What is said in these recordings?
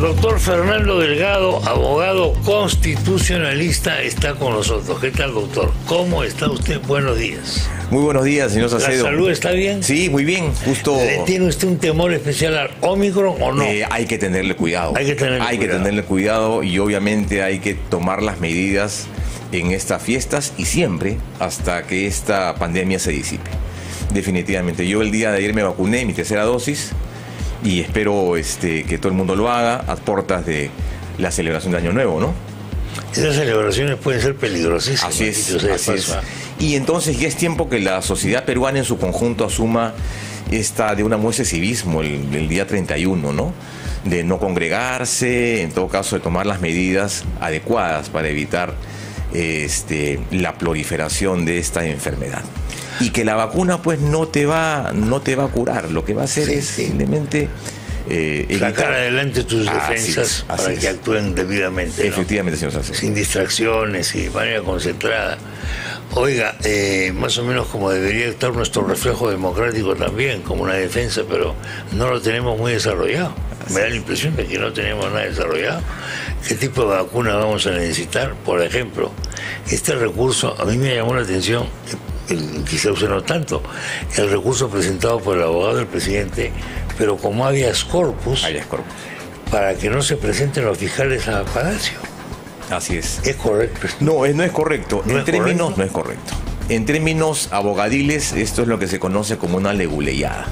doctor Fernando Delgado, abogado constitucionalista, está con nosotros. ¿Qué tal, doctor? ¿Cómo está usted? Buenos días. Muy buenos días, señor Salcedo. ¿La salud está bien? Sí, muy bien. Justo. ¿Tiene usted un temor especial al Omicron o no? Hay que tenerle cuidado. Hay que tenerle cuidado y obviamente hay que tomar las medidas en estas fiestas y siempre hasta que esta pandemia se disipe. Definitivamente. Yo el día de ayer me vacuné, mi tercera dosis, y espero que todo el mundo lo haga a puertas de la celebración de Año Nuevo, ¿no? Esas celebraciones pueden ser peligrosísimas. Así es. Y entonces ya es tiempo que la sociedad peruana en su conjunto asuma de una muestra de civismo el día 31, ¿no? De no congregarse, en todo caso de tomar las medidas adecuadas para evitar la proliferación de esta enfermedad. Y que la vacuna pues no te va a curar, lo que va a hacer es simplemente sacar adelante tus defensas para que actúen debidamente, ¿no? Efectivamente, señor Salcedo. Sin distracciones y de manera concentrada. Oiga, más o menos como debería estar nuestro reflejo democrático también, como una defensa, pero no lo tenemos muy desarrollado. Me da la impresión de que no tenemos nada desarrollado. ¿Qué tipo de vacuna vamos a necesitar? Por ejemplo, este recurso, a mí me llamó la atención, quizá usted no tanto, el recurso presentado por el abogado del presidente, pero como habeas corpus, para que no se presenten los fiscales a Palacio. Así es. ¿Es correcto? No es correcto. No es correcto. En términos abogadiles, esto es lo que se conoce como una leguleyada.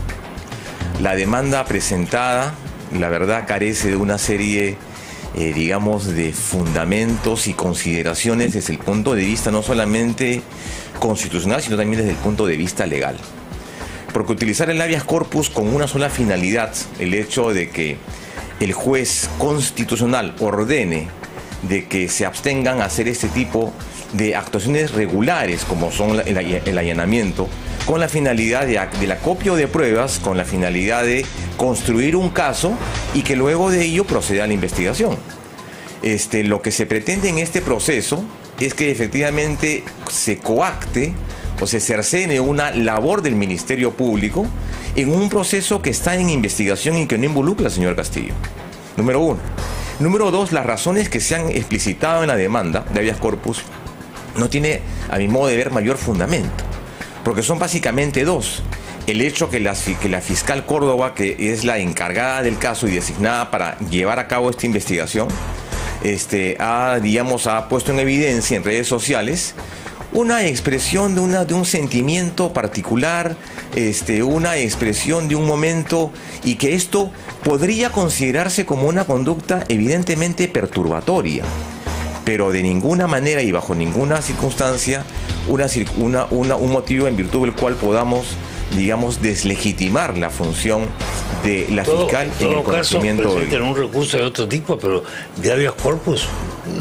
La demanda presentada, la verdad, carece de una serie, digamos, de fundamentos y consideraciones desde el punto de vista no solamente constitucional, sino también desde el punto de vista legal. Porque utilizar el habeas corpus con una sola finalidad, el hecho de que el juez constitucional ordene de que se abstengan a hacer este tipo de actuaciones regulares, como son el allanamiento, con la finalidad del acopio de pruebas, con la finalidad de construir un caso y que luego de ello proceda a la investigación. Lo que se pretende en este proceso es que efectivamente se coacte o se cercene una labor del Ministerio Público en un proceso que está en investigación y que no involucra al señor Castillo. Número uno. Número dos, las razones que se han explicitado en la demanda de habeas corpus no tiene, a mi modo de ver, mayor fundamento, porque son básicamente dos. El hecho que la fiscal Córdoba, que es la encargada del caso y designada para llevar a cabo esta investigación, ha puesto en evidencia en redes sociales una expresión de un sentimiento particular, una expresión de un momento, y que esto podría considerarse como una conducta evidentemente perturbatoria, pero de ninguna manera y bajo ninguna circunstancia un motivo en virtud del cual podamos, digamos, deslegitimar la función de la fiscal en el conocimiento. Presenten un recurso de otro tipo, pero de habeas corpus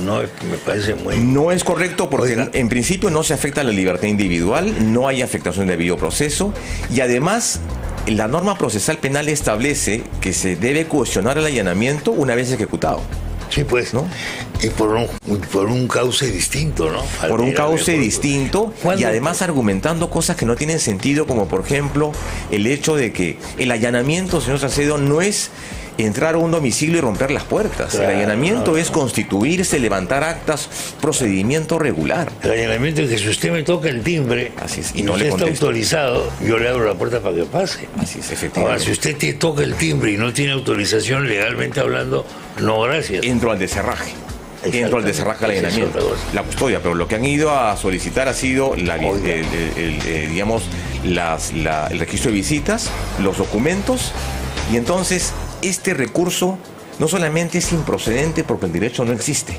no me parece muy... No es correcto porque en principio no se afecta la libertad individual, no hay afectación del debido proceso, y además la norma procesal penal establece que se debe cuestionar el allanamiento una vez ejecutado. Sí, pues, ¿no? Y por un cauce distinto, ¿no? Por un cauce distinto y además argumentando cosas que no tienen sentido, como por ejemplo el hecho de que el allanamiento, señor Salcedo, no es entrar a un domicilio y romper las puertas. Claro, el allanamiento es constituirse, levantar actas, procedimiento regular. El allanamiento es que si usted me toca el timbre, así es, y no usted está autorizado, yo le abro la puerta para que pase. Así es, efectivamente. Ahora, si usted te toca el timbre y no tiene autorización legalmente hablando, no, gracias. Entro al deserraje. Entro al deserraje al allanamiento, la custodia, pero lo que han ido a solicitar ha sido el registro de visitas, los documentos, y entonces este recurso no solamente es improcedente porque el derecho no existe,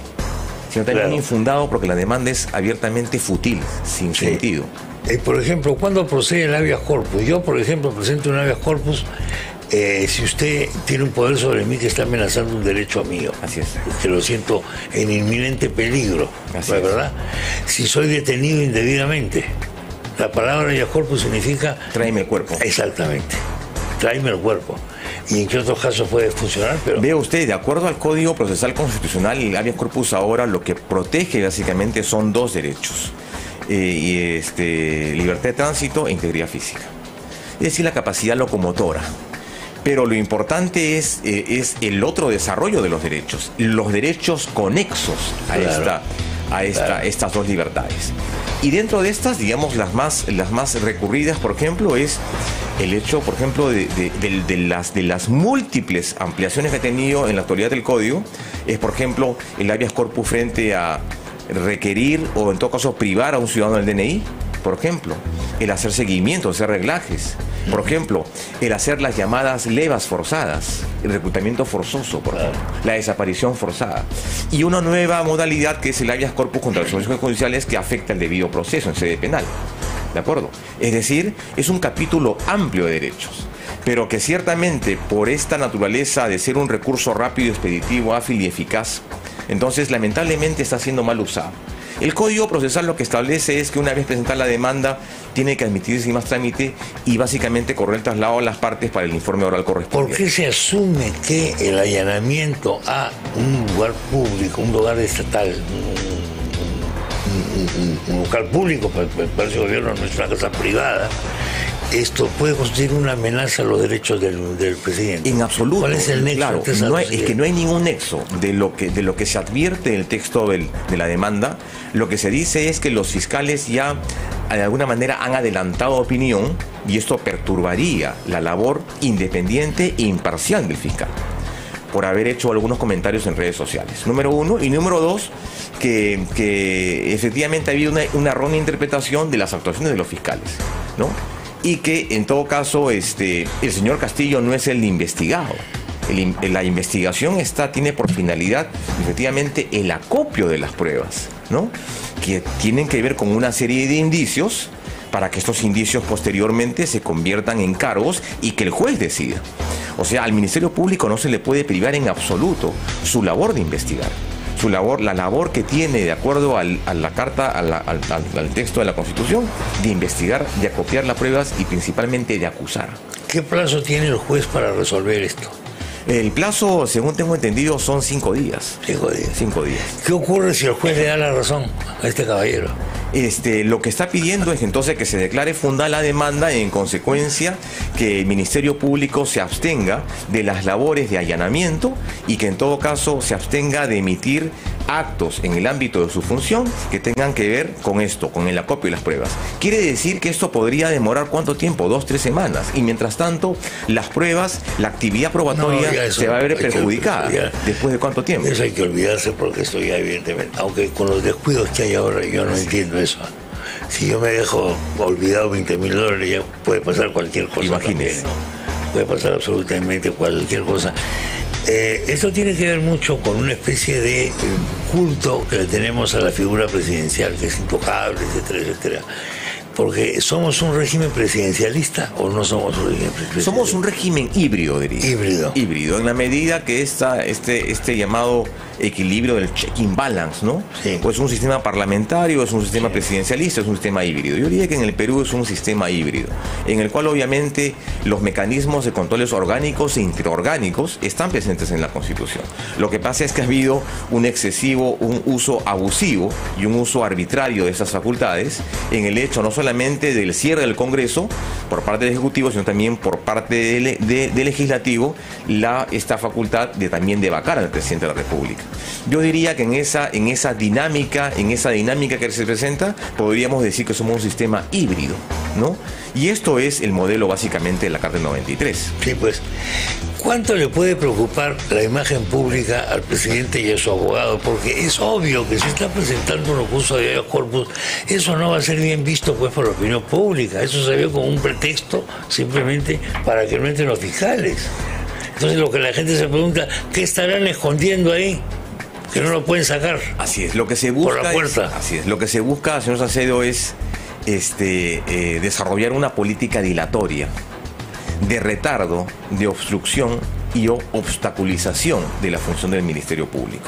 sino también infundado porque la demanda es abiertamente fútil, sin sentido. Por ejemplo, ¿cuándo procede el habeas corpus? Yo, por ejemplo, presento un habeas corpus si usted tiene un poder sobre mí que está amenazando un derecho mío. Así es. Que lo siento en inminente peligro. Así ¿verdad? Si soy detenido indebidamente. La palabra habeas corpus significa... Tráeme el cuerpo. Exactamente. Tráeme el cuerpo. ¿Y en qué otros casos puede funcionar? Pero... Vea usted, de acuerdo al Código Procesal Constitucional, el habeas corpus ahora lo que protege básicamente son dos derechos. Libertad de tránsito e integridad física. Es decir, la capacidad locomotora. Pero lo importante es el otro desarrollo de los derechos conexos a estas dos libertades. Y dentro de estas, digamos, las más recurridas, por ejemplo, es el hecho, por ejemplo, de las múltiples ampliaciones que ha tenido en la actualidad del Código, es, por ejemplo, el habeas corpus frente a requerir o, en todo caso, privar a un ciudadano del DNI, por ejemplo, el hacer seguimiento, hacer reglajes, por ejemplo, el hacer las llamadas levas forzadas, el reclutamiento forzoso, por ejemplo, la desaparición forzada. Y una nueva modalidad que es el habeas corpus contra las resoluciones judiciales que afecta el debido proceso en sede penal. ¿De acuerdo? Es decir, es un capítulo amplio de derechos, pero que ciertamente por esta naturaleza de ser un recurso rápido, expeditivo, ágil y eficaz, entonces lamentablemente está siendo mal usado. El Código Procesal lo que establece es que una vez presentada la demanda tiene que admitirse sin más trámite y básicamente correr el traslado a las partes para el informe oral correspondiente. ¿Por qué se asume que el allanamiento a un lugar público, un lugar estatal, un local público para el Palacio de Gobierno, no es una casa privada, esto puede constituir una amenaza a los derechos del presidente? En absoluto. ¿Cuál es el nexo? Claro, es que no hay ningún nexo de lo que se advierte en el texto de la demanda. Lo que se dice es que los fiscales ya de alguna manera han adelantado opinión y esto perturbaría la labor independiente e imparcial del fiscal por haber hecho algunos comentarios en redes sociales. Número uno. Y número dos, que efectivamente ha habido una errónea interpretación de las actuaciones de los fiscales, ¿no? Y que en todo caso el señor Castillo no es el investigado. La investigación tiene por finalidad efectivamente el acopio de las pruebas, ¿no? Que tienen que ver con una serie de indicios para que estos indicios posteriormente se conviertan en cargos y que el juez decida. O sea, al Ministerio Público no se le puede privar en absoluto su labor de investigar. La labor que tiene, de acuerdo a la carta, al texto de la Constitución, de investigar, de acopiar las pruebas y principalmente de acusar. ¿Qué plazo tiene el juez para resolver esto? El plazo, según tengo entendido, son 5 días. 5 días. 5 días. ¿Qué ocurre si el juez le da la razón a este caballero? Lo que está pidiendo es entonces que se declare fundada la demanda y en consecuencia que el Ministerio Público se abstenga de las labores de allanamiento y que en todo caso se abstenga de emitir actos en el ámbito de su función que tengan que ver con esto, con el acopio de las pruebas. Quiere decir que esto podría demorar ¿cuánto tiempo? 2, 3 semanas. Y mientras tanto, las pruebas, la actividad probatoria se va a ver perjudicada. ¿Después de cuánto tiempo? Eso hay que olvidarse porque esto ya evidentemente, aunque con los descuidos que hay ahora, yo no entiendo eso. Si yo me dejo olvidado $20,000, ya puede pasar cualquier cosa. Imagínese. También, ¿no? Puede pasar absolutamente cualquier cosa. Esto tiene que ver mucho con una especie de culto que le tenemos a la figura presidencial, que es intocable, etcétera, etcétera. Porque ¿somos un régimen presidencialista o no somos un régimen presidencialista? Somos un régimen híbrido, diría. Híbrido, en la medida que este llamado equilibrio del check-in balance, ¿no? Sí. Pues un sistema parlamentario, es un sistema presidencialista, es un sistema híbrido. Yo diría que en el Perú es un sistema híbrido, en el cual obviamente los mecanismos de controles orgánicos e intraorgánicos están presentes en la Constitución. Lo que pasa es que ha habido un uso abusivo y un uso arbitrario de esas facultades en el hecho no solamente del cierre del Congreso por parte del Ejecutivo, sino también por parte del Legislativo, esta facultad también de vacar al presidente de la República. Yo diría que en esa dinámica que se presenta, podríamos decir que somos un sistema híbrido, ¿no? Y esto es el modelo básicamente de la Carta del 93. Sí, pues, ¿cuánto le puede preocupar la imagen pública al presidente y a su abogado? Porque es obvio que si está presentando un recurso de habeas corpus, eso no va a ser bien visto pues por la opinión pública. Eso se ve como un pretexto simplemente para que no entren los fiscales. Entonces lo que la gente se pregunta, ¿qué estarán escondiendo ahí? Que no lo pueden sacar. Así es, lo que se busca por la puerta. Lo que se busca, señor Salcedo, es desarrollar una política dilatoria de retardo, de obstrucción y obstaculización de la función del Ministerio Público,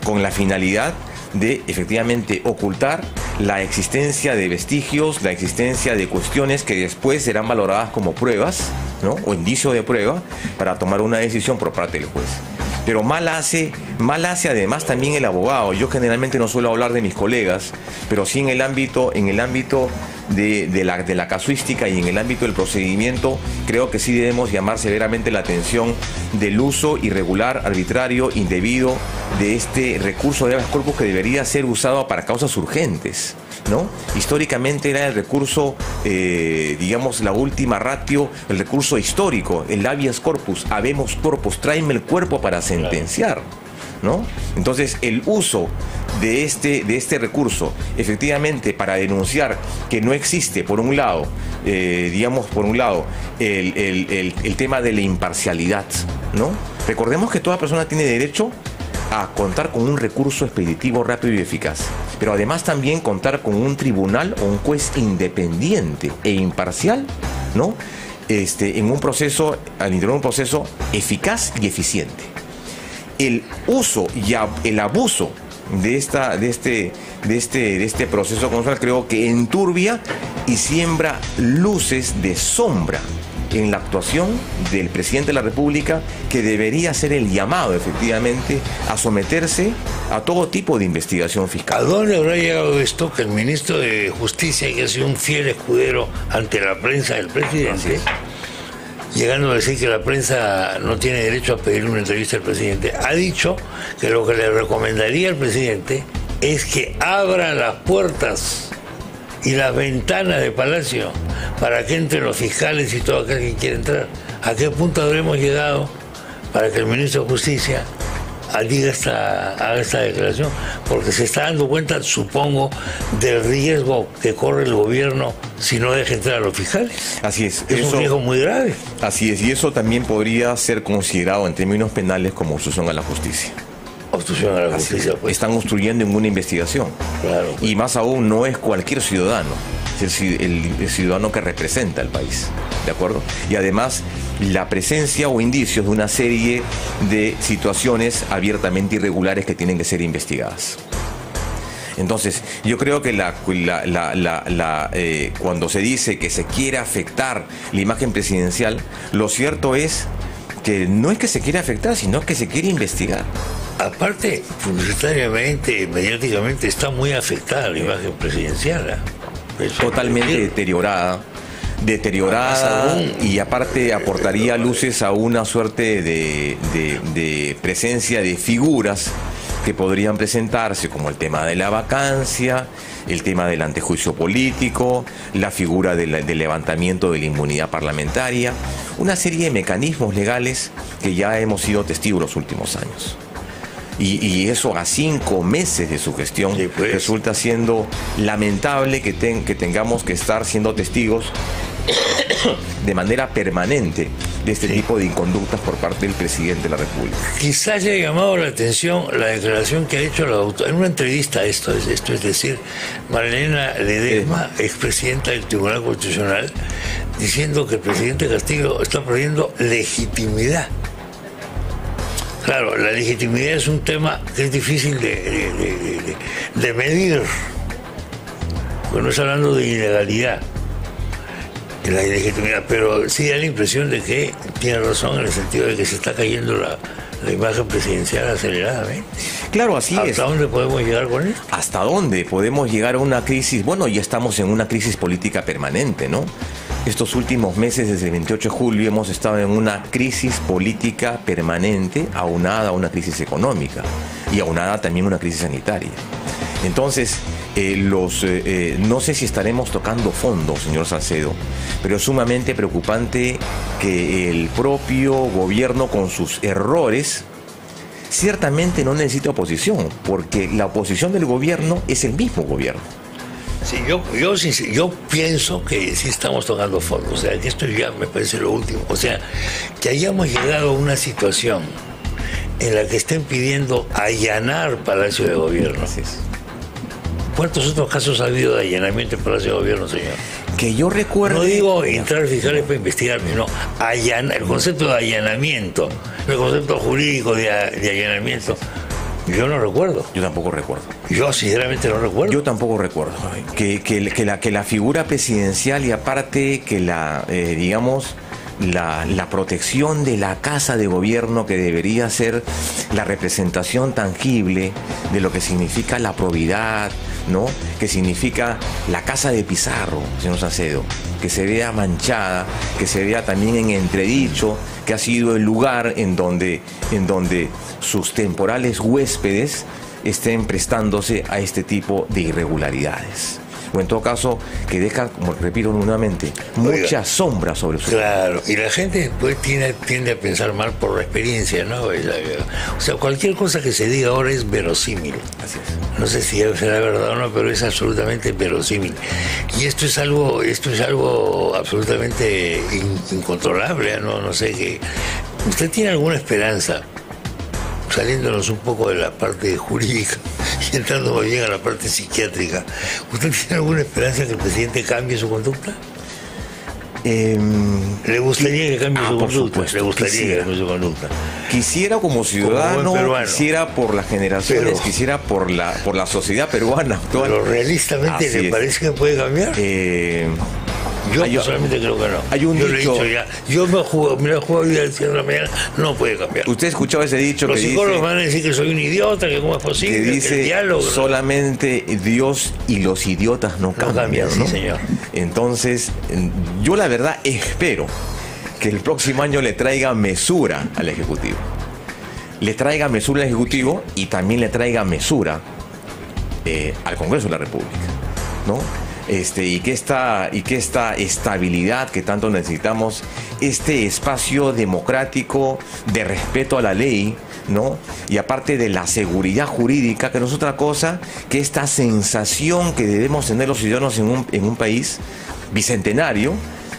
con la finalidad de efectivamente ocultar la existencia de vestigios, la existencia de cuestiones que después serán valoradas como pruebas, ¿no? O indicios de prueba para tomar una decisión por parte del juez. Pero mal hace además también el abogado. Yo generalmente no suelo hablar de mis colegas, pero sí en el ámbito de la casuística y en el ámbito del procedimiento, creo que sí debemos llamar severamente la atención del uso irregular, arbitrario, indebido de este recurso de habeas corpus que debería ser usado para causas urgentes, ¿no? Históricamente era el recurso, digamos, la última ratio, el recurso histórico, el habeas corpus, habemus corpus, tráeme el cuerpo para sentenciar, ¿no? Entonces, el uso de este recurso, efectivamente, para denunciar que no existe, por un lado, el tema de la imparcialidad, ¿no? Recordemos que toda persona tiene derecho a contar con un recurso expeditivo rápido y eficaz, pero además también contar con un tribunal o un juez independiente e imparcial, ¿no? En un proceso, al interior de un proceso eficaz y eficiente. El uso y el abuso de este proceso constitucional creo que enturbia y siembra luces de sombra en la actuación del presidente de la República, que debería ser el llamado efectivamente a someterse a todo tipo de investigación fiscal. ¿A dónde habrá llegado esto que el ministro de Justicia, que ha sido un fiel escudero ante la prensa del presidente, llegando a decir que la prensa no tiene derecho a pedir una entrevista al presidente, ha dicho que lo que le recomendaría al presidente es que abra las puertas y las ventanas de Palacio para que entren los fiscales y todo aquel que quiera entrar? ¿A qué punto habremos llegado para que el ministro de Justicia haga esta declaración? Porque se está dando cuenta, supongo, del riesgo que corre el gobierno si no deja entrar a los fiscales. Así es. Es un riesgo muy grave. Así es, y eso también podría ser considerado en términos penales como obstrucción a la justicia. Obstrucción a la justicia, pues. Están obstruyendo en una investigación. Claro, pues. Y más aún, no es cualquier ciudadano, es el ciudadano que representa al país, ¿de acuerdo? Y además, la presencia o indicios de una serie de situaciones abiertamente irregulares que tienen que ser investigadas. Entonces, yo creo que cuando se dice que se quiere afectar la imagen presidencial, lo cierto es que no es que se quiera afectar, sino que se quiere investigar. Aparte, publicitariamente, mediáticamente, está muy afectada la imagen presidencial. Totalmente deteriorada, y aparte aportaría luces a una suerte de presencia de figuras que podrían presentarse, como el tema de la vacancia, el tema del antejuicio político, la figura del levantamiento de la inmunidad parlamentaria, una serie de mecanismos legales que ya hemos sido testigos los últimos años. Y eso a 5 meses de su gestión, sí, pues, resulta siendo lamentable que tengamos que estar siendo testigos de manera permanente de este tipo de inconductas por parte del presidente de la República. Quizás haya llamado la atención la declaración que ha hecho en una entrevista, es decir, Marilena Ledesma, expresidenta del Tribunal Constitucional, diciendo que el presidente Castillo está perdiendo legitimidad. Claro, la legitimidad es un tema que es difícil de medir, porque no está hablando de ilegalidad, de la ilegitimidad, pero sí da la impresión de que tiene razón en el sentido de que se está cayendo la imagen presidencial aceleradamente. Claro, así es. ¿Hasta dónde podemos llegar con esto? ¿Hasta dónde podemos llegar a una crisis? Bueno, ya estamos en una crisis política permanente, ¿no? Estos últimos meses, desde el 28 de julio, hemos estado en una crisis política permanente, aunada a una crisis económica y aunada también a una crisis sanitaria. Entonces, no sé si estaremos tocando fondo, señor Salcedo, pero es sumamente preocupante que el propio gobierno, con sus errores, ciertamente no necesita oposición, porque la oposición del gobierno es el mismo gobierno. Sí, yo pienso que sí estamos tocando fondo, o sea, que esto ya me parece lo último, o sea, que hayamos llegado a una situación en la que estén pidiendo allanar Palacio de Gobierno. Así es. ¿Cuántos otros casos ha habido de allanamiento en Palacio de Gobierno, señor? Que yo recuerdo. No digo entrar fiscales para investigarme, no. El concepto de allanamiento, el concepto jurídico de allanamiento, yo no recuerdo. Yo tampoco recuerdo. Yo sinceramente no recuerdo. Yo tampoco recuerdo. Que la figura presidencial, y aparte que la protección de la casa de gobierno, que debería ser la representación tangible de lo que significa la probidad, ¿no? Que significa la casa de Pizarro, señor Salcedo, que se vea manchada, que se vea también en entredicho, que ha sido el lugar en donde sus temporales huéspedes estén prestándose a este tipo de irregularidades. O en todo caso, que deja, como repito nuevamente, mucha sombra sobre su... Claro, y la gente después tiende a pensar mal por la experiencia, ¿no? O sea, cualquier cosa que se diga ahora es verosímil. Así es. No sé si será verdad o no, pero es absolutamente verosímil. Y esto es algo absolutamente incontrolable, ¿no? No sé qué. ¿Usted tiene alguna esperanza, saliéndonos un poco de la parte jurídica y entrando más bien a la parte psiquiátrica, ¿usted tiene alguna esperanza que el presidente cambie su conducta? ¿Le gustaría que cambie su conducta? Supuesto, ¿Le gustaría que cambie su conducta? Quisiera como ciudadano, quisiera por las generaciones, quisiera por la sociedad peruana actual. Pero realistamente, ¿le parece que puede cambiar? Yo personalmente creo que no. Hay un dicho, yo me la juego hoy al cierre de la mañana, no puede cambiar. ¿Usted escuchaba ese dicho Los que dice... Los psicólogos van a decir que soy un idiota, que cómo es posible, que dice, que el diálogo... solamente Dios y los idiotas no cambian, ¿no? Sí, señor. Entonces, yo la verdad espero que el próximo año le traiga mesura al Ejecutivo. Le traiga mesura al Ejecutivo y también le traiga mesura al Congreso de la República, ¿no? Y que esta estabilidad que tanto necesitamos, este espacio democrático de respeto a la ley, ¿no? Y aparte de la seguridad jurídica, que no es otra cosa que esta sensación que debemos tener los ciudadanos en un país bicentenario,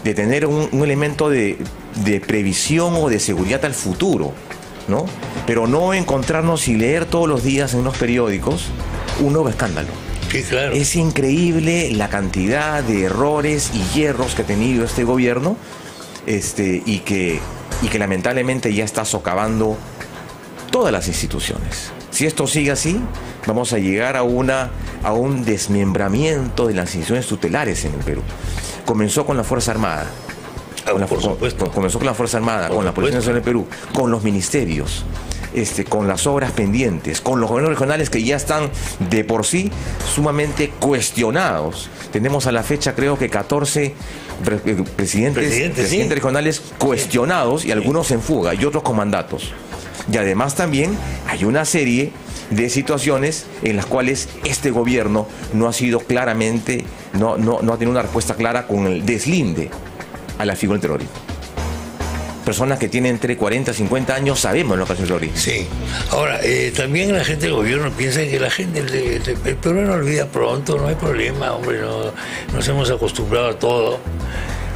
de tener un elemento de previsión o de seguridad al futuro, ¿no? Pero no encontrarnos y leer todos los días en los periódicos un nuevo escándalo. Sí, claro. Es increíble la cantidad de errores y hierros que ha tenido este gobierno, y que lamentablemente ya está socavando todas las instituciones. Si esto sigue así, vamos a llegar a un desmembramiento de las instituciones tutelares en el Perú. Comenzó con la Fuerza Armada. Comenzó con la Fuerza Armada, con la Policía Nacional del Perú, con los ministerios, con las obras pendientes, con los gobiernos regionales que ya están de por sí sumamente cuestionados. Tenemos a la fecha creo que 14 presidentes regionales cuestionados y algunos en fuga y otros con mandatos. Y además también hay una serie de situaciones en las cuales este gobierno no ha sido claramente, no ha tenido una respuesta clara con el deslinde a la figura del terrorismo. Personas que tienen entre 40 y 50 años sabemos lo que es el terrorismo. Sí. Ahora, también la gente del gobierno piensa que la gente, el peruano olvida pronto, no hay problema, hombre, nos hemos acostumbrado a todo.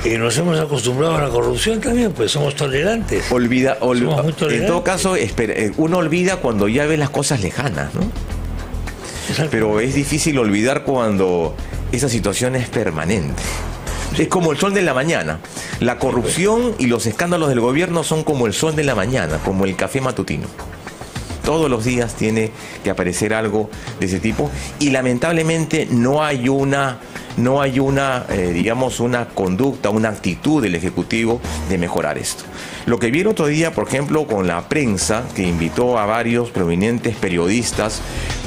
Nos hemos acostumbrado a la corrupción también, pues somos tolerantes. Somos muy tolerantes. En todo caso, uno olvida cuando ya ve las cosas lejanas, ¿no? Pero es difícil olvidar cuando esa situación es permanente. Es como el sol de la mañana. La corrupción y los escándalos del gobierno son como el sol de la mañana, como el café matutino. Todos los días tiene que aparecer algo de ese tipo y lamentablemente no hay una digamos, una conducta, una actitud del Ejecutivo de mejorar esto. Lo que vi el otro día, por ejemplo, con la prensa, que invitó a varios prominentes periodistas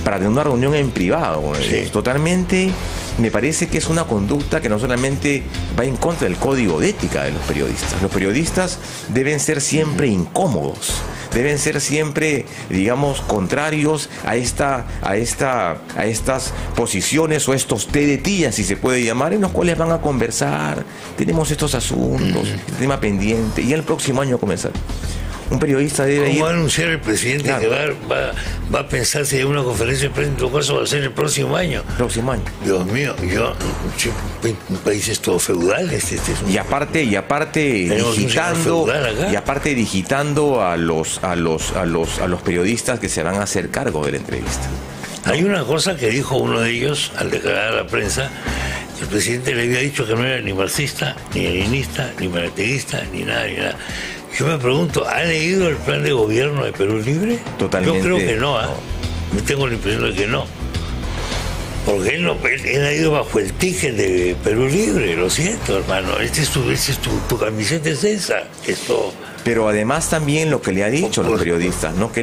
para tener una reunión en privado. Sí. Totalmente, me parece que es una conducta que no solamente va en contra del código de ética de los periodistas. Los periodistas deben ser siempre incómodos, deben ser siempre, digamos, contrarios a estas posiciones o estos té de tía, si se puede llamar, en los cuales van a conversar. Tenemos estos asuntos, este tema pendiente, y el próximo año a comenzar. Un periodista debe ir... ¿Cómo va a anunciar el presidente que va a pensar si hay una conferencia de prensa? En todo caso va a ser el próximo año. Próximo año. Dios mío, un país es todo feudal. Y aparte digitando a los periodistas que se van a hacer cargo de la entrevista. Hay una cosa que dijo uno de ellos al declarar a la prensa: el presidente le había dicho que no era ni marxista, ni leninista, ni marateguista, ni nada. Yo me pregunto, ¿ha leído el plan de gobierno de Perú Libre? Totalmente. Yo creo que no, ¿eh? Me tengo la impresión de que no. Porque él ha ido bajo el ticket de Perú Libre, lo siento, hermano. Tu camiseta es esa. Esto. Pero además también lo que le ha dicho a los periodistas, ¿no? Que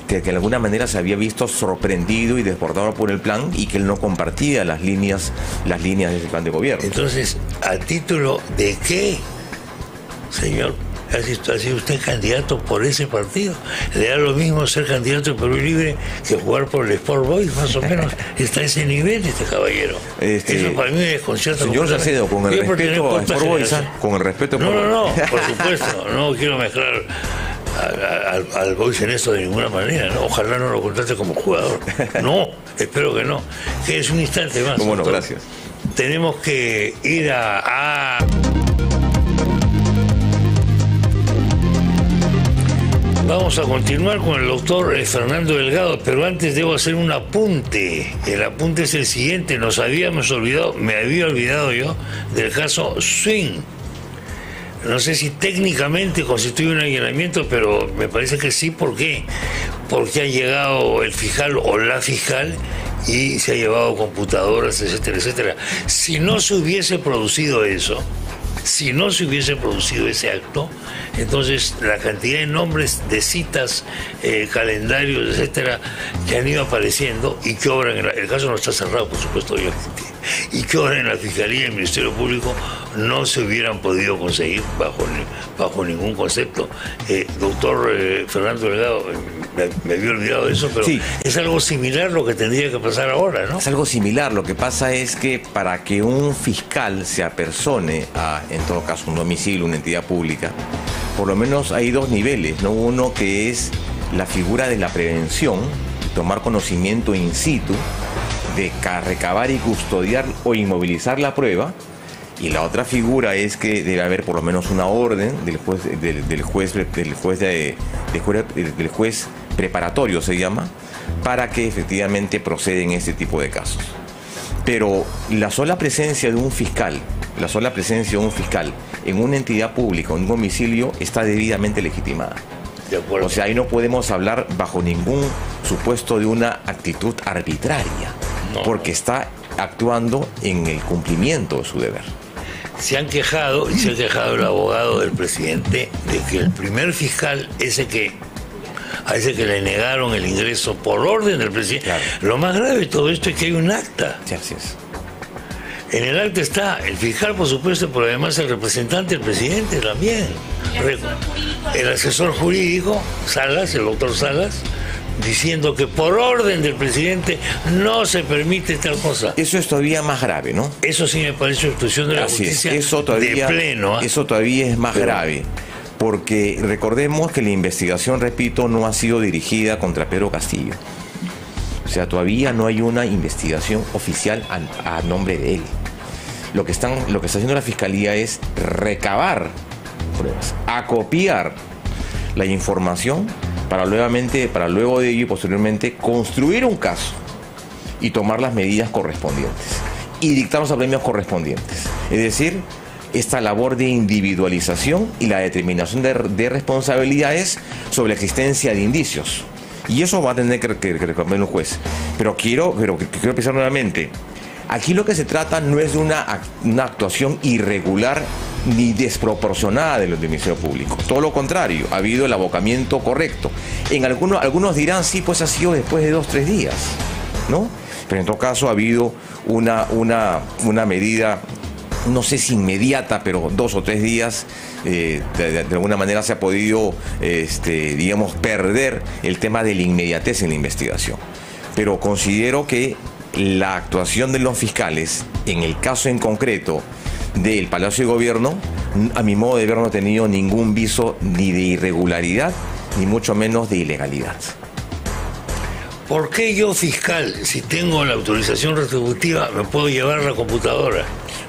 que de alguna manera se había visto sorprendido y desbordado por el plan y que él no compartía las líneas de ese plan de gobierno. Entonces, ¿a título de qué, señor? ¿Ha sido usted candidato por ese partido? Le da lo mismo ser candidato de Perú Libre que jugar por el Sport Boys, más o menos. Está a ese nivel este caballero. Eso para mí me desconcierta. Señor Salcedo, con el respeto a Sport Boys, con el respeto. No, por supuesto. No quiero mezclar al Boys en esto de ninguna manera, ¿no? Ojalá no lo contrate como jugador. No, espero que no. Que es un instante más. Bueno, gracias. Tenemos que ir a... Vamos a continuar con el doctor Fernando Delgado, pero antes debo hacer un apunte. El apunte es el siguiente. Me había olvidado yo del caso Swing. No sé si técnicamente constituye un allanamiento, pero me parece que sí. ¿Por qué? Porque ha llegado el fiscal o la fiscal y se ha llevado computadoras, etcétera, etcétera. Si no se hubiese producido eso, si no se hubiese producido ese acto, entonces la cantidad de nombres, de citas, calendarios, etcétera, que han ido apareciendo y que obran el caso no está cerrado, por supuesto, obviamente, y que obran en la Fiscalía y el Ministerio Público no se hubieran podido conseguir bajo ningún concepto. Doctor Fernando Delgado, me había olvidado de eso, pero sí, es algo similar lo que tendría que pasar ahora, ¿no? Es algo similar. Lo que pasa es que para que un fiscal se apersone a, en todo caso, un domicilio, una entidad pública, por lo menos hay dos niveles, ¿no? Uno que es la figura de la prevención, tomar conocimiento in situ, de recabar y custodiar o inmovilizar la prueba, y la otra figura es que debe haber por lo menos una orden del juez preparatorio, se llama, para que efectivamente proceden este tipo de casos. Pero la sola presencia de un fiscal, en una entidad pública, en un domicilio, está debidamente legitimada. O sea, ahí no podemos hablar bajo ningún supuesto de una actitud arbitraria, porque está actuando en el cumplimiento de su deber. Se han quejado, y se ha quejado el abogado del presidente, de que el primer fiscal, a ese que le negaron el ingreso por orden del presidente, claro. Lo más grave de todo esto es que hay un acta. Sí, así es. En el acta está el fiscal, por supuesto, pero además el representante del presidente también. El asesor jurídico, Salas, el doctor Salas, diciendo que por orden del presidente no se permite tal cosa. Eso es todavía más grave, ¿no? Eso sí me parece una expresión de la justicia de pleno. Eso todavía es más grave, porque recordemos que la investigación, repito, no ha sido dirigida contra Pedro Castillo. O sea, todavía no hay una investigación oficial a nombre de él. Lo que está haciendo la Fiscalía es recabar pruebas, acopiar la información para luego de ello y posteriormente construir un caso y tomar las medidas correspondientes y dictar los apremios correspondientes. Es decir, esta labor de individualización y la determinación de responsabilidades sobre la existencia de indicios. Y eso va a tener que reconocer un juez. Pero quiero pensar nuevamente. Aquí lo que se trata no es de una actuación irregular ni desproporcionada del Ministerio Público. Todo lo contrario, ha habido el abocamiento correcto. Algunos dirán, sí, pues ha sido después de 2-3 días, ¿no? Pero en todo caso ha habido una medida, no sé si inmediata, pero 2 o 3 días, de alguna manera se ha podido, digamos, perder el tema de la inmediatez en la investigación. Pero considero que la actuación de los fiscales, en el caso en concreto del Palacio de Gobierno, a mi modo de ver, no ha tenido ningún viso ni de irregularidad, ni mucho menos de ilegalidad. ¿Por qué yo, fiscal, si tengo la autorización retributiva, me puedo llevar la computadora?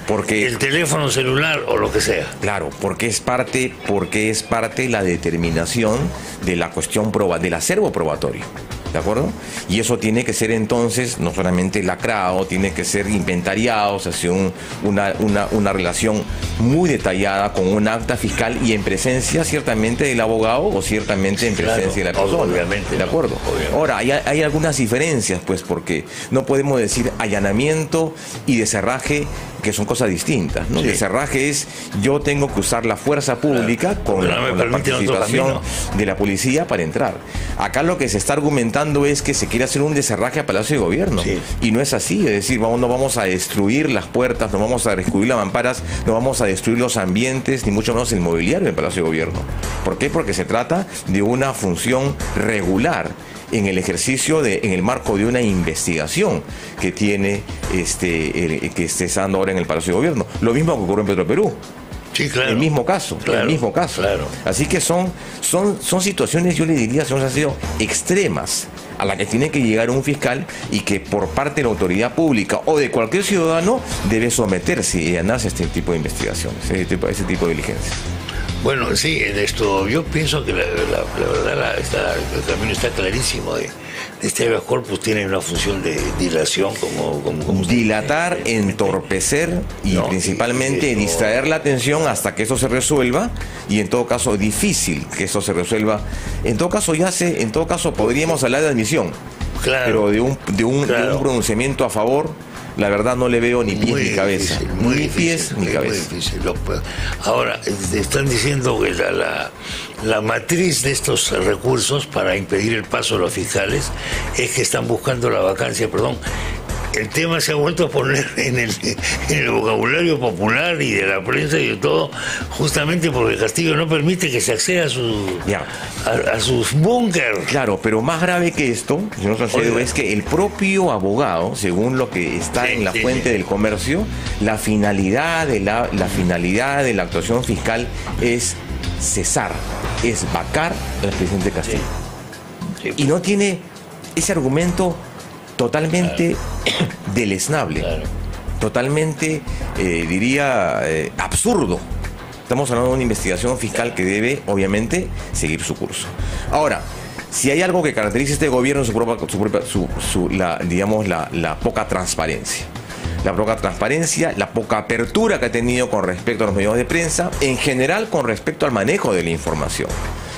Porque el teléfono celular o lo que sea. Claro, porque es parte la determinación de la cuestión del acervo probatorio. ¿De acuerdo? Y eso tiene que ser entonces no solamente lacrado, tiene que ser inventariado, o sea, una relación muy detallada con una acta fiscal y en presencia ciertamente del abogado o ciertamente en presencia de la persona. Obviamente. ¿De acuerdo? Obviamente. Ahora, hay algunas diferencias, pues, porque no podemos decir allanamiento y deserraje, que son cosas distintas, ¿no? Sí. Deserraje es yo tengo que usar la fuerza pública con la participación de la policía para entrar. Acá lo que se está argumentando es que se quiere hacer un deserraje a Palacio de Gobierno. Sí. Y no es así, es decir, no vamos a destruir las puertas, no vamos a destruir las mamparas, no vamos a destruir los ambientes, ni mucho menos el mobiliario del Palacio de Gobierno. ¿Por qué? Porque se trata de una función regular en el ejercicio en el marco de una investigación que tiene que esté dando ahora en el Palacio de Gobierno. Lo mismo que ocurrió en Petroperú. Sí, claro. El mismo caso, claro, el mismo caso. Claro. Así que son situaciones, yo le diría, son extremas a las que tiene que llegar un fiscal y que por parte de la autoridad pública o de cualquier ciudadano debe someterse y ganarse este tipo de investigaciones, ese tipo de diligencias. Bueno, sí, en esto yo pienso que la verdad el camino está clarísimo. Este habeas corpus tiene una función de dilación como dilatar, entorpecer y principalmente distraer la atención hasta que eso se resuelva, y en todo caso difícil que eso se resuelva. En todo caso podríamos hablar de admisión, claro, pero de un pronunciamiento a favor, la verdad no le veo ni pies ni cabeza. Ni pies ni cabeza. Muy difícil. Ahora, están diciendo que la matriz de estos recursos para impedir el paso de los fiscales es que están buscando la vacancia, El tema se ha vuelto a poner en el vocabulario popular y de la prensa y de todo, justamente porque Castillo no permite que se acceda a sus búnker. Claro, pero más grave que esto, señor Salcedo, es que el propio abogado, según lo que está en la fuente del Comercio, la finalidad de la actuación fiscal es cesar, es vacar al presidente Castillo. Sí. Y no tiene ese argumento totalmente deleznable, totalmente, diría, absurdo. Estamos hablando de una investigación fiscal que debe, obviamente, seguir su curso. Ahora, si hay algo que caracteriza a este gobierno, la poca transparencia. La poca transparencia, la poca apertura que ha tenido con respecto a los medios de prensa, en general con respecto al manejo de la información.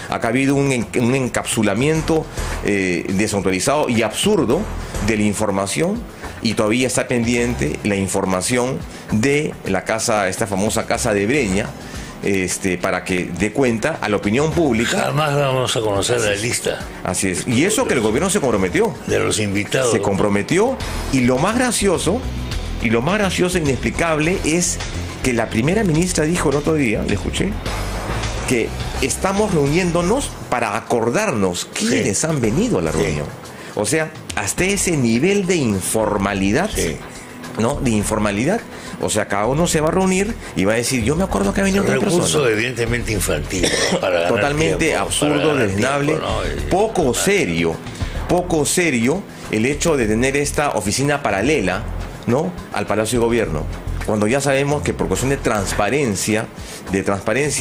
Acá ha habido un encapsulamiento desautorizado y absurdo de la información, y todavía está pendiente la información de esta famosa casa de Breña, para que dé cuenta a la opinión pública. Jamás vamos a conocer la lista. Así es. Y eso que el gobierno se comprometió. De los invitados. Se comprometió, y lo más gracioso e inexplicable es que la primera ministra dijo el otro día, le escuché, que estamos reuniéndonos para acordarnos quiénes han venido a la reunión. O sea, hasta ese nivel de informalidad, ¿no? De informalidad. O sea, cada uno se va a reunir y va a decir, yo me acuerdo que ha venido otra persona. Un recurso evidentemente infantil, ¿no? Para totalmente tiempo, absurdo, desdeñable, poco serio el hecho de tener esta oficina paralela, ¿no?, al Palacio de Gobierno, cuando ya sabemos que por cuestión de transparencia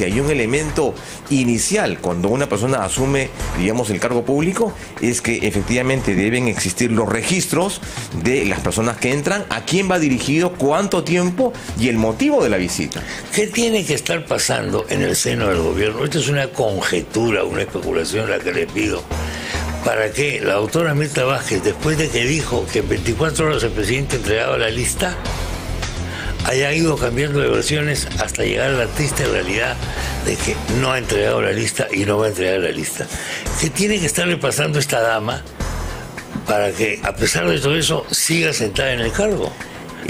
y un elemento inicial cuando una persona asume, digamos, el cargo público, es que efectivamente deben existir los registros de las personas que entran, a quién va dirigido, cuánto tiempo y el motivo de la visita. ¿Qué tiene que estar pasando en el seno del gobierno? Esto es una conjetura, una especulación la que le pido. Para que la doctora Mirta Vázquez, después de que dijo que en 24 horas el presidente entregaba la lista, haya ido cambiando de versiones hasta llegar a la triste realidad de que no ha entregado la lista y no va a entregar la lista. ¿Qué tiene que estarle pasando a esta dama para que, a pesar de todo eso, siga sentada en el cargo?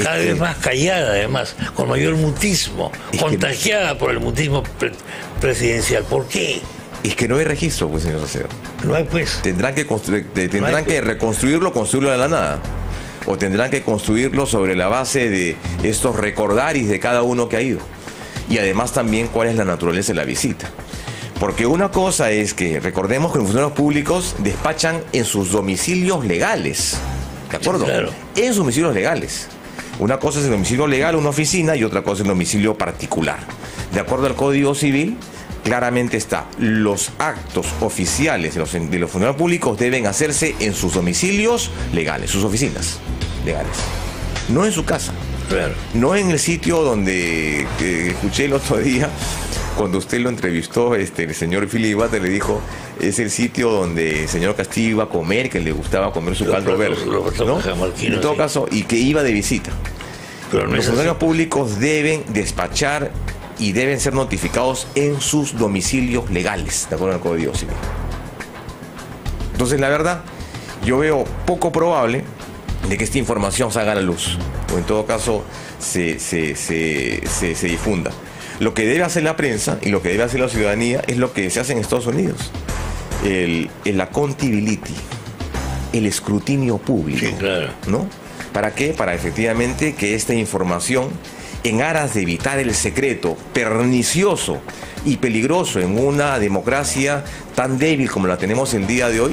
Cada vez más callada, además, con mayor mutismo, contagiada por el mutismo presidencial. ¿Por qué? Es que no hay registro, pues, señor Salcedo. No hay, pues. Tendrán que reconstruirlo, construirlo de la nada. O tendrán que construirlo sobre la base de estos recordaris de cada uno que ha ido. Y además también cuál es la naturaleza de la visita. Porque una cosa es que, recordemos que los funcionarios públicos despachan en sus domicilios legales. ¿De acuerdo? Sí, claro. En sus domicilios legales. Una cosa es el domicilio legal, una oficina, y otra cosa es el domicilio particular. De acuerdo al Código Civil, claramente está, los actos oficiales de los funcionarios públicos deben hacerse en sus domicilios legales, sus oficinas legales, no en su casa. Claro. No en el sitio donde escuché el otro día, cuando usted lo entrevistó, el señor Philip Bate le dijo, es el sitio donde el señor Castillo iba a comer, que le gustaba comer su caldo verde, ¿no? En todo caso, y que iba de visita. Pero los funcionarios públicos deben despachar y deben ser notificados en sus domicilios legales, de acuerdo al Código Civil. Entonces, la verdad, yo veo poco probable de que esta información salga a la luz, o en todo caso se difunda. Lo que debe hacer la prensa y lo que debe hacer la ciudadanía es lo que se hace en Estados Unidos, el accountability, el escrutinio público. Sí, claro. ¿No? ¿Para qué? Para efectivamente que esta información, en aras de evitar el secreto pernicioso y peligroso en una democracia tan débil como la tenemos el día de hoy,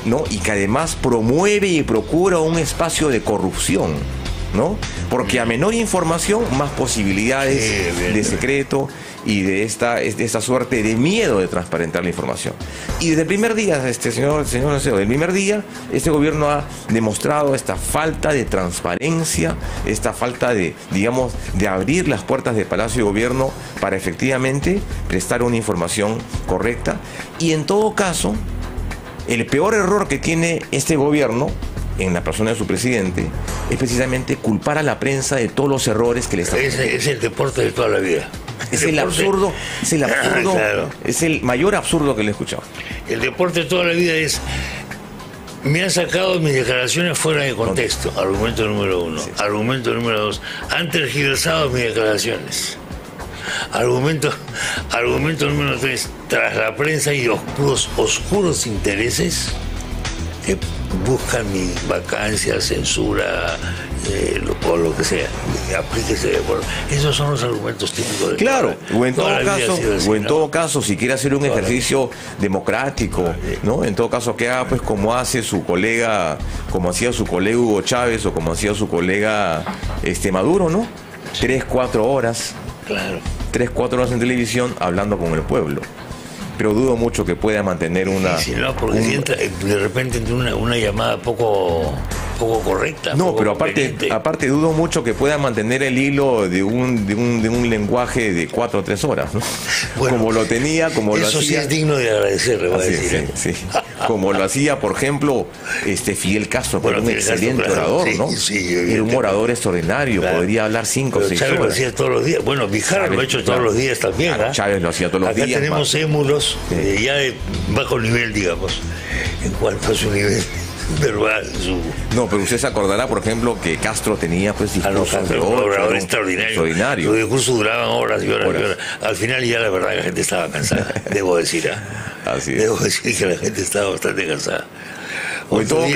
¿no? Y que además promueve y procura un espacio de corrupción, ¿no? Porque a menor información, más posibilidades de secreto y de esta suerte de miedo de transparentar la información. Y desde el primer día, señor Alcedo, del primer día, este gobierno ha demostrado esta falta de transparencia, esta falta de, digamos, de abrir las puertas del Palacio de Gobierno para efectivamente prestar una información correcta. Y en todo caso, el peor error que tiene este gobierno, en la persona de su presidente, es precisamente culpar a la prensa de todos los errores que le están cometiendo. Es el deporte de toda la vida. Es el absurdo, claro. Es el mayor absurdo que le he escuchado. El deporte de toda la vida es: me han sacado mis declaraciones fuera de contexto. Argumento número 1. Sí. Argumento número 2. Han tergiversado mis declaraciones. Argumento número 3. Tras la prensa y oscuros intereses que buscan mi vacancia, censura, o lo que sea, aplíquese de acuerdo. Esos son los argumentos típicos de claro, o en todo caso, si quiere hacer un ejercicio democrático, ¿no? En todo caso, que haga pues como hace su colega, como hacía su colega Hugo Chávez, o como hacía su colega Maduro, ¿no? 3-4 horas. Claro. 3-4 horas en televisión hablando con el pueblo. Pero dudo mucho que pueda mantener una... Sí, no, porque de repente entra una llamada poco correcta. No, pero aparte dudo mucho que pueda mantener el hilo de un lenguaje de 4 o 3 horas, ¿no? Bueno, como lo tenía, como lo hacía... Eso sí es digno de agradecer, le voy a decir. Sí. Como lo hacía, por ejemplo, Fidel Castro, que era un excelente orador, ¿no? Sí, era un orador extraordinario, podría hablar 5 o 6 horas. Chávez lo hacía todos los días. Bueno, Vizcarra lo ha hecho todos los días también. Chávez lo hacía todos los días. Acá tenemos émulos ya de bajo nivel, digamos, en cuanto a su nivel verbal. No, pero usted se acordará, por ejemplo, que Castro tenía pues discursos de orador extraordinario. Los discursos duraban horas y horas y horas. Al final ya la verdad que la gente estaba cansada, debo decir. Así es. Debo decir que la gente estaba bastante cansada. O en todo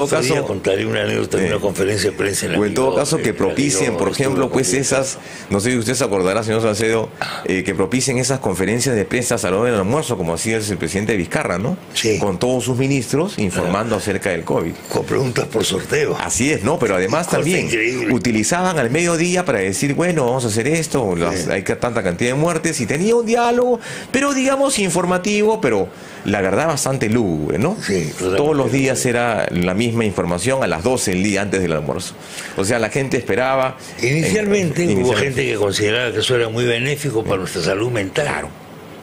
caso, contaré una anécdota en una conferencia de prensa. O en todo caso que propicien, por ejemplo, pues esas, no sé si usted se acordará, señor Salcedo, que propicien esas conferencias de prensa a la hora del almuerzo, como hacía el presidente Vizcarra, ¿no? Sí. Con todos sus ministros informando acerca del COVID. Con preguntas por sorteo. Así es, ¿no? Pero además también utilizaban al mediodía para decir, bueno, vamos a hacer esto, hay tanta cantidad de muertes, y tenía un diálogo, pero digamos informativo, pero la verdad bastante lúgubre, ¿no? Sí, todos los días era la misma información a las 12 el día antes del almuerzo. O sea, la gente esperaba... Inicialmente hubo gente que consideraba que eso era muy benéfico para nuestra salud mental. Claro.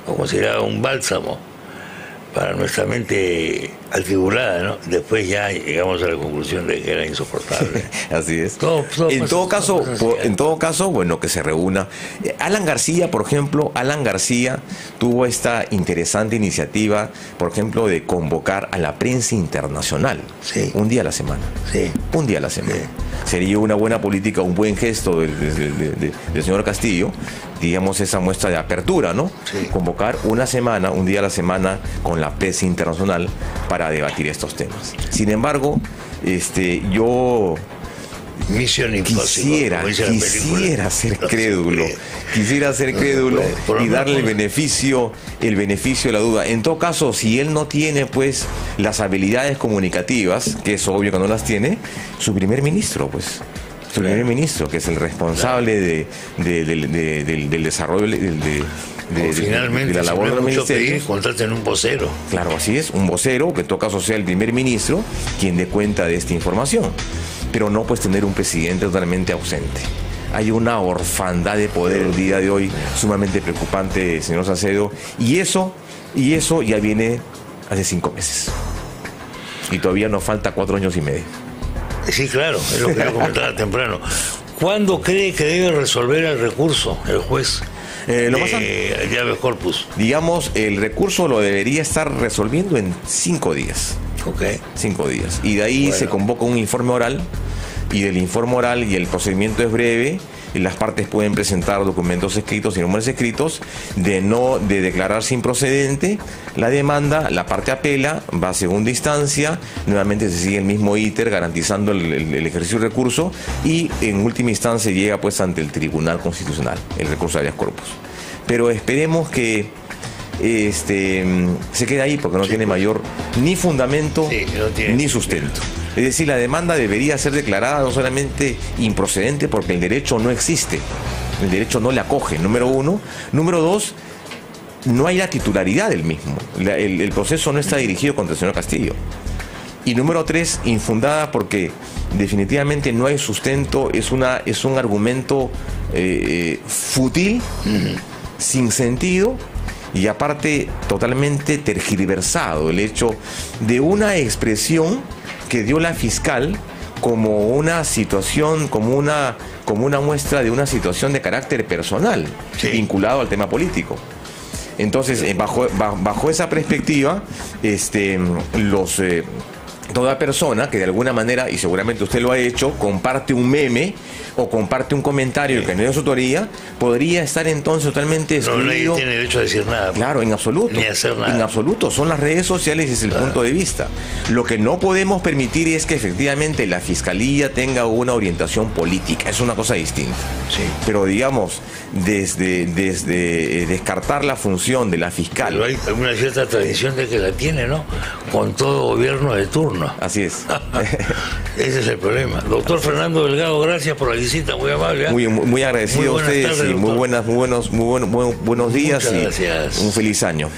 O consideraba un bálsamo para nuestra mente alfigurada, ¿no? Después ya llegamos a la conclusión de que era insoportable. Así es. En todo caso, bueno, que se reúna. Alan García, por ejemplo, tuvo esta interesante iniciativa, por ejemplo, de convocar a la prensa internacional. Sí. Un día a la semana. Sí. Un día a la semana. Sí. Sería una buena política, un buen gesto del señor Castillo, digamos, esa muestra de apertura, ¿no? Sí. Convocar un día a la semana con la prensa internacional para debatir estos temas. Sin embargo, yo quisiera ser crédulo y darle el beneficio de la duda. En todo caso, si él no tiene pues las habilidades comunicativas, que es obvio que no las tiene, su primer ministro, que es el responsable del desarrollo finalmente, de la labor del ministerio. Contraten un vocero. Claro, así es, un vocero, que en todo caso sea el primer ministro quien dé cuenta de esta información. Pero no pues tener un presidente totalmente ausente. Hay una orfandad de poder el día de hoy sumamente preocupante, señor Salcedo, y eso ya viene hace 5 meses. Y todavía nos falta 4 años y medio. Sí, claro, es lo que yo comentaba temprano. ¿Cuándo cree que debe resolver el recurso el juez de habeas corpus? Digamos, el recurso lo debería estar resolviendo en 5 días. Ok. 5 días. Y de ahí se convoca un informe oral, y del informe oral, y el procedimiento es breve, y las partes pueden presentar documentos escritos y números escritos de declararse improcedente la demanda, la parte apela, va a segunda instancia, nuevamente se sigue el mismo íter garantizando el ejercicio del recurso, y en última instancia llega pues ante el Tribunal Constitucional el recurso de habeas corpus. Pero esperemos que se quede ahí, porque no tiene mayor ni fundamento ni sustento. Es decir, la demanda debería ser declarada no solamente improcedente porque el derecho no existe, el derecho no la acoge, número 1. Número 2, no hay la titularidad del mismo, el proceso no está dirigido contra el señor Castillo. Y número 3, infundada porque definitivamente no hay sustento, es un argumento fútil, sin sentido, y aparte totalmente tergiversado el hecho de una expresión que dio la fiscal como una situación, como una muestra de una situación de carácter personal, vinculado al tema político. Entonces, bajo esa perspectiva, toda persona que de alguna manera, y seguramente usted lo ha hecho, comparte un meme o comparte un comentario que no es de su autoría, podría estar entonces totalmente excluido. No, nadie tiene derecho a decir nada. Claro, en absoluto. Ni a hacer nada. En absoluto. Son las redes sociales y es el punto de vista. Lo que no podemos permitir es que efectivamente la fiscalía tenga una orientación política. Es una cosa distinta. Sí. Pero digamos, desde descartar la función de la fiscal. Pero hay una cierta tradición de que la tiene, ¿no? Con todo gobierno de turno. Así es. Ese es el problema. Doctor Fernando Delgado, gracias por la visita, muy amable. Muy agradecido a ustedes, tardes, y muy buenos días. Muchas gracias. Un feliz año.